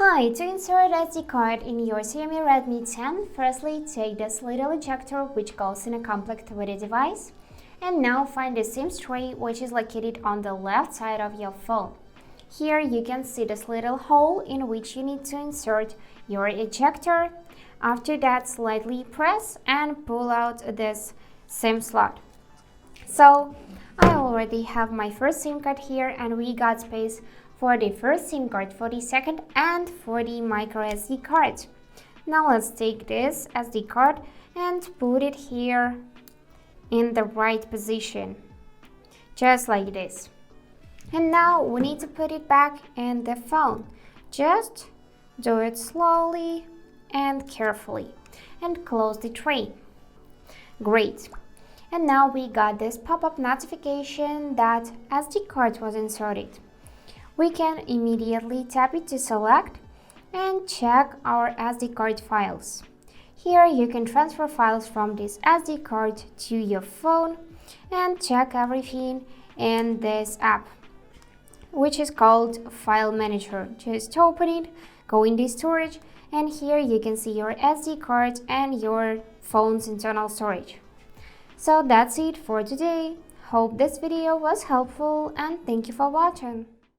Hi, to insert SD card in your Xiaomi Redmi 10, firstly take this little ejector which goes in a compact with the device, and now find the SIM tray which is located on the left side of your phone. Here you can see this little hole in which you need to insert your ejector. After that, slightly press and pull out this SIM slot. So I already have my first SIM card here, and we got space for the first SIM card, for the second, and for the micro SD card. Now let's take this SD card and put it here in the right position, just like this. And now we need to put it back in the phone. Just do it slowly and carefully and close the tray. Great. And now we got this pop-up notification that SD card was inserted. We can immediately tap it to select and check our SD card files. Here you can transfer files from this SD card to your phone and check everything in this app, which is called File Manager. Just open it, go in the storage, and here you can see your SD card and your phone's internal storage. So that's it for today. Hope this video was helpful and thank you for watching.